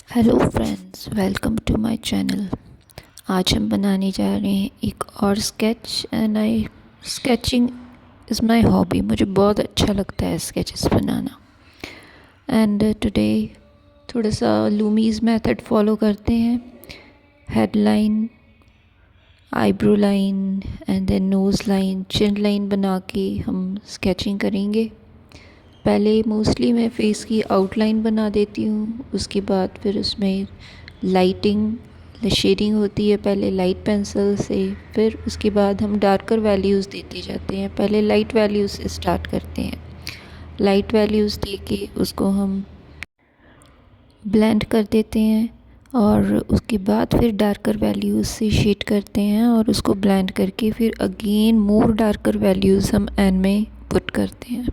Hello friends, welcome to my channel. आज हम बनाने जा रहे हैं एक और sketch and I sketching is my hobby. मुझे बहुत अच्छा लगता है स्केचेस बनाना। एंड टुडे थोड़ा सा लूमीज़ मेथड फॉलो करते हैं। Headline, eyebrow line and then nose line, chin line बना के हम स्केचिंग करेंगे। पहले मोस्टली मैं फ़ेस की आउटलाइन बना देती हूँ, उसके बाद फिर उसमें लाइटिंग शेडिंग होती है, पहले लाइट पेंसिल से, फिर उसके बाद हम डार्कर वैल्यूज़ देते जाते हैं। पहले लाइट वैल्यूज़ से स्टार्ट करते हैं। लाइट वैल्यूज़ दे के उसको हम ब्लेंड कर देते हैं और उसके बाद फिर डार्कर वैल्यूज़ से शेड करते हैं और उसको ब्लेंड करके फिर अगेन मोर डार्कर वैल्यूज़ हम एंड में पुट करते हैं।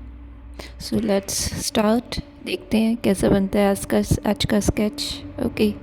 So let's start. देखते हैं कैसा बनता है आज का sketch. Okay.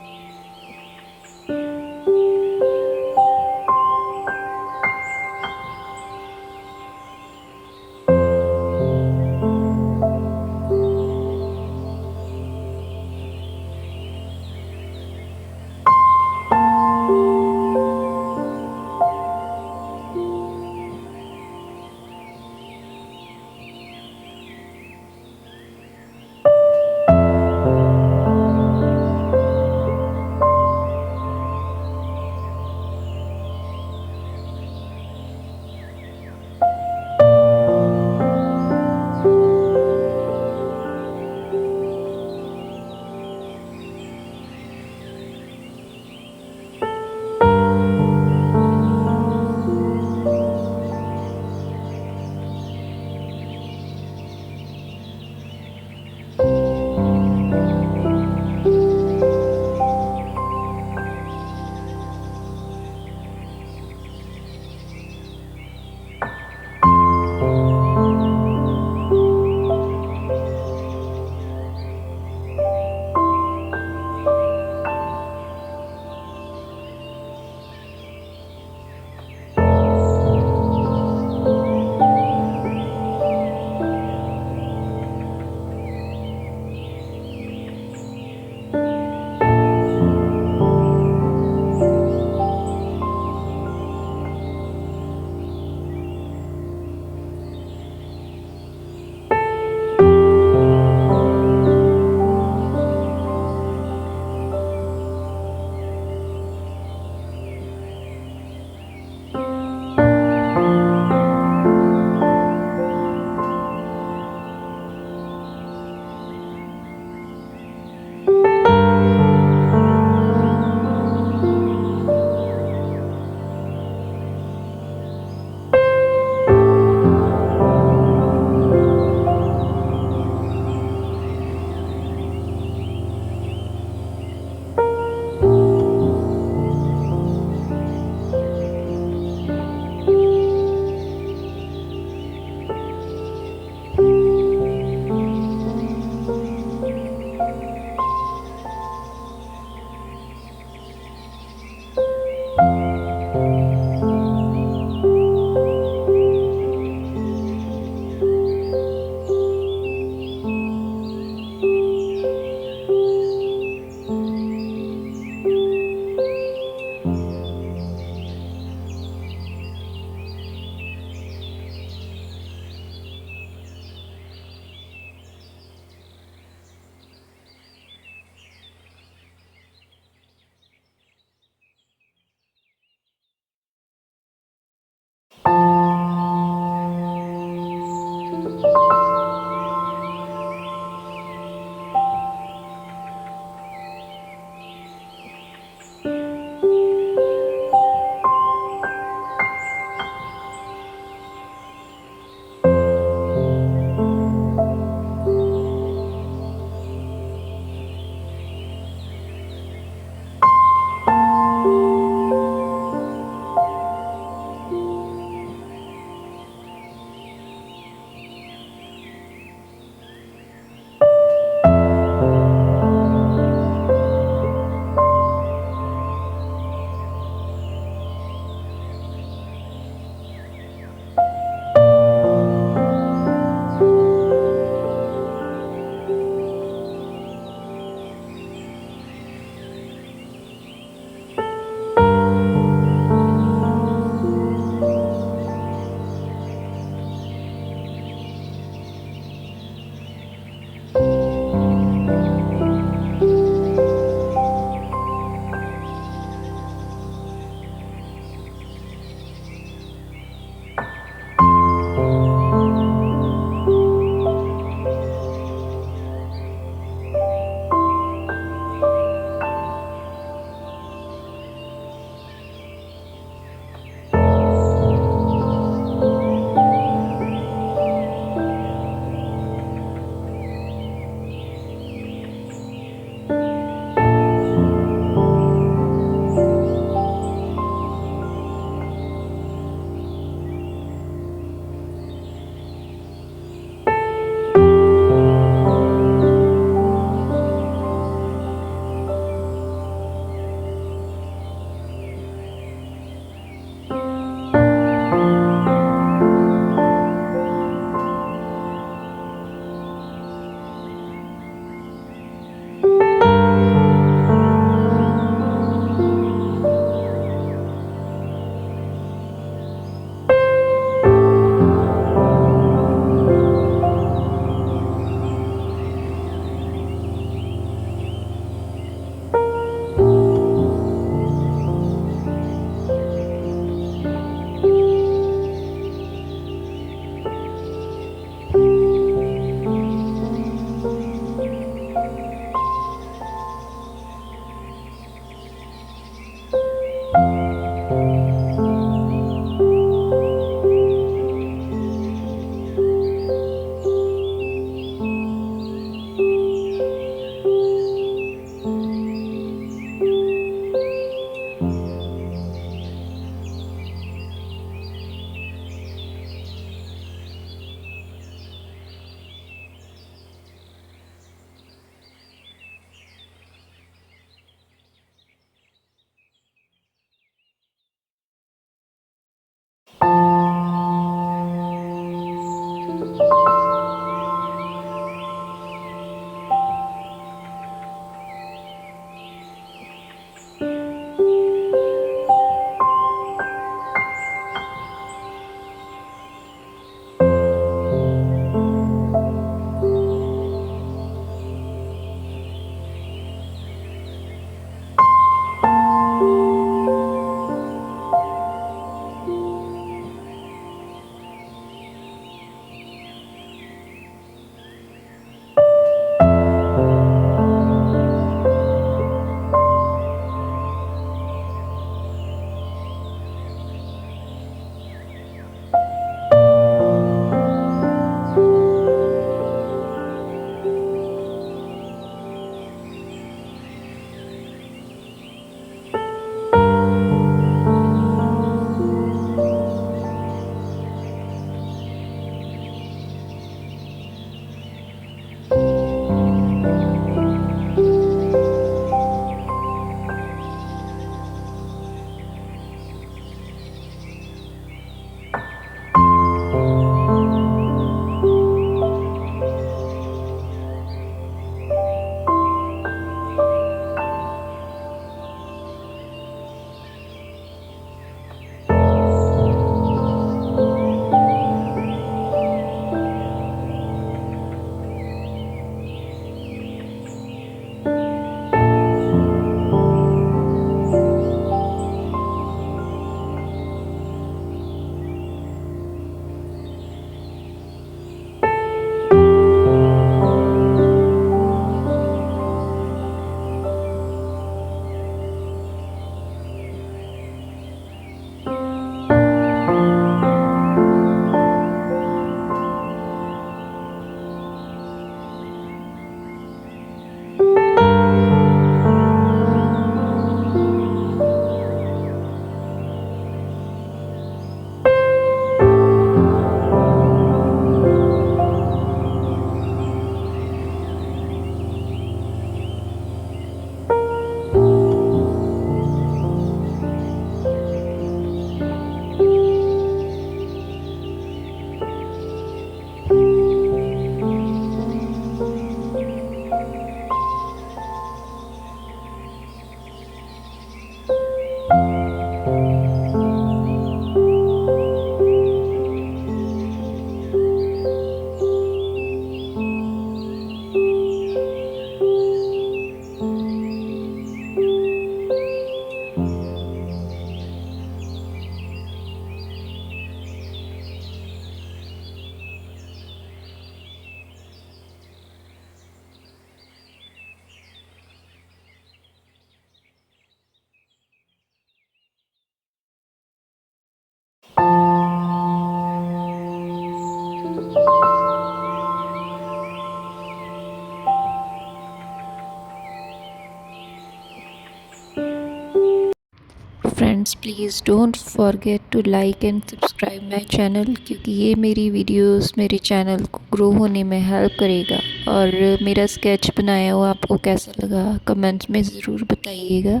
Friends please don't forget to like and subscribe my channel, क्योंकि ये मेरी वीडियोस मेरे चैनल को ग्रो होने में हेल्प करेगा। और मेरा स्केच बनाया हुआ आपको कैसा लगा कमेंट्स में ज़रूर बताइएगा,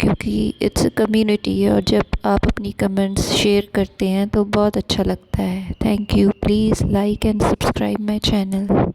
क्योंकि इट्स अ कम्युनिटी और जब आप अपनी कमेंट्स शेयर करते हैं तो बहुत अच्छा लगता है। Thank you. Please like and subscribe my channel.